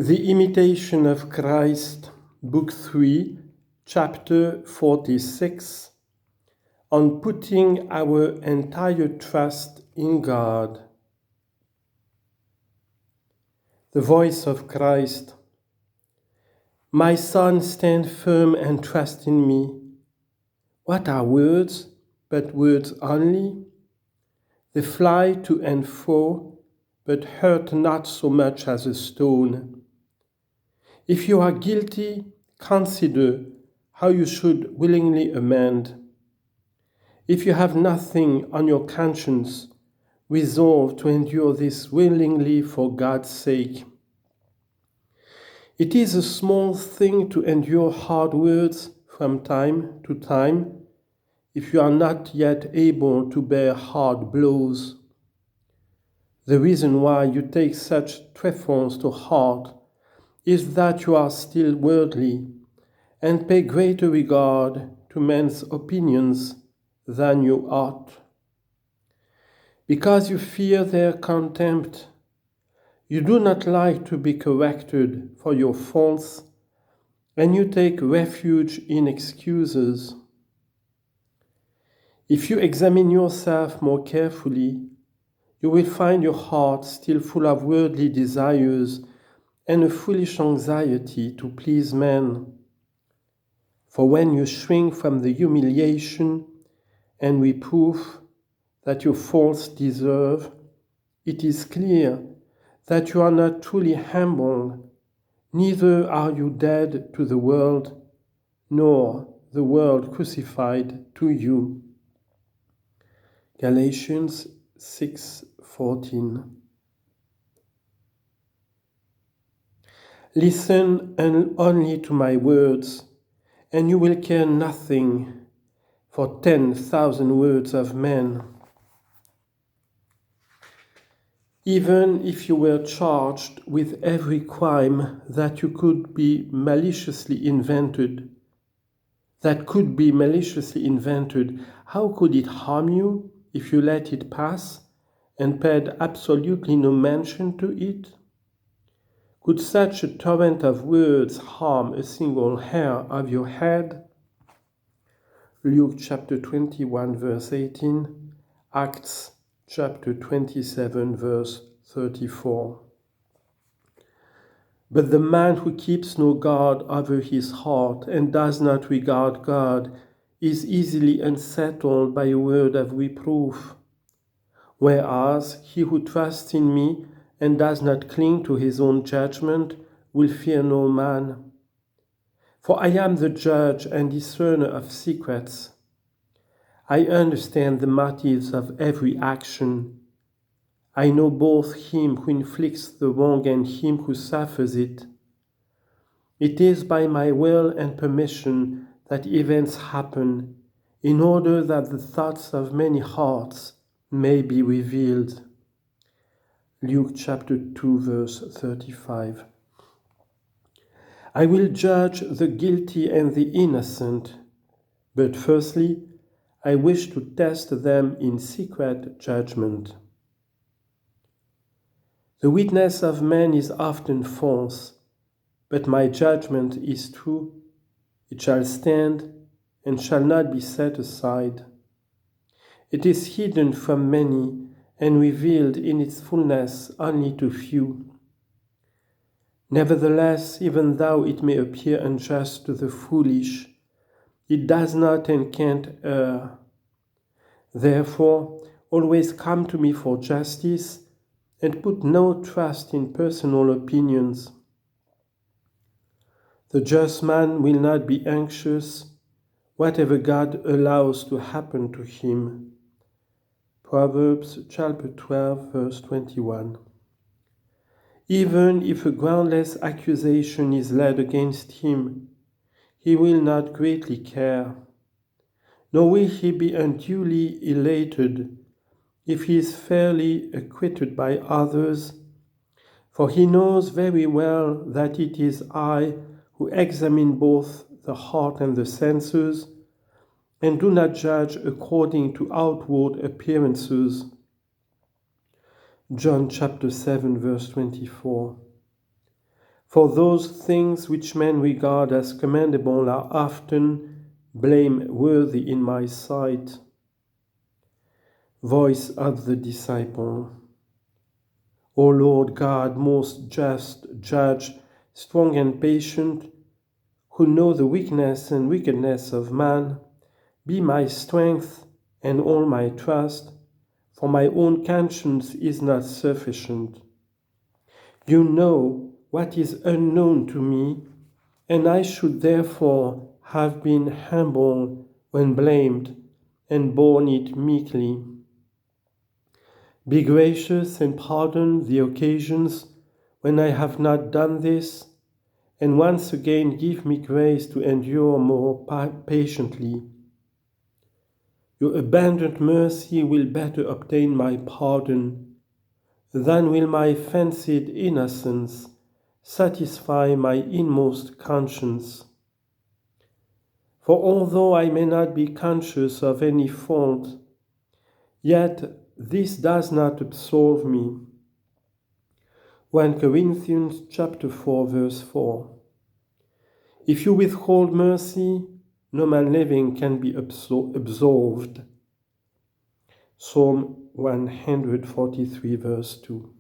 The Imitation of Christ, Book 3, Chapter 46, on putting our entire trust in God. The voice of Christ. My son, stand firm and trust in me. What are words, but words only? They fly to and fro, but hurt not so much as a stone. If you are guilty, consider how you should willingly amend. If you have nothing on your conscience, resolve to endure this willingly for God's sake. It is a small thing to endure hard words from time to time if you are not yet able to bear hard blows. The reason why you take such trifles to heart is that you are still worldly and pay greater regard to men's opinions than you ought. Because you fear their contempt, you do not like to be corrected for your faults, and you take refuge in excuses. If you examine yourself more carefully, you will find your heart still full of worldly desires and a foolish anxiety to please men. For when you shrink from the humiliation and reproof that your faults deserve, it is clear that you are not truly humble, neither are you dead to the world, nor the world crucified to you. Galatians 6:14. Listen only to my words, and you will care nothing for 10,000 words of men. Even if you were charged with every crime that could be maliciously invented, how could it harm you if you let it pass and paid absolutely no mention to it? Could such a torrent of words harm a single hair of your head? Luke chapter 21 verse 18, Acts chapter 27 verse 34. But the man who keeps no guard over his heart and does not regard God is easily unsettled by a word of reproof. Whereas he who trusts in me and does not cling to his own judgment will fear no man. For I am the judge and discerner of secrets. I understand the motives of every action. I know both him who inflicts the wrong and him who suffers it. It is by my will and permission that events happen, in order that the thoughts of many hearts may be revealed. Luke chapter 2 verse 35. I will judge the guilty and the innocent, but firstly, I wish to test them in secret judgment. The witness of men is often false, but my judgment is true. It shall stand and shall not be set aside. It is hidden from many and revealed in its fullness only to few. Nevertheless, even though it may appear unjust to the foolish, it does not and can't err. Therefore, always come to me for justice and put no trust in personal opinions. The just man will not be anxious, whatever God allows to happen to him. Proverbs chapter 12, verse 21. Even if a groundless accusation is laid against him, he will not greatly care, nor will he be unduly elated if he is fairly acquitted by others, for he knows very well that it is I who examine both the heart and the senses, and do not judge according to outward appearances. John chapter 7 verse 24. For those things which men regard as commendable are often blameworthy in my sight. Voice of the disciple. O Lord God, most just judge, strong and patient, who know the weakness and wickedness of man, be my strength and all my trust, for my own conscience is not sufficient. You know what is unknown to me, and I should therefore have been humble when blamed and borne it meekly. Be gracious and pardon the occasions when I have not done this, and once again give me grace to endure more patiently. Your abundant mercy will better obtain my pardon than will my fancied innocence satisfy my inmost conscience. For although I may not be conscious of any fault, yet this does not absolve me. 1 Corinthians chapter 4, verse 4. If you withhold mercy, no man living can be absolved. Psalm 143, verse 2.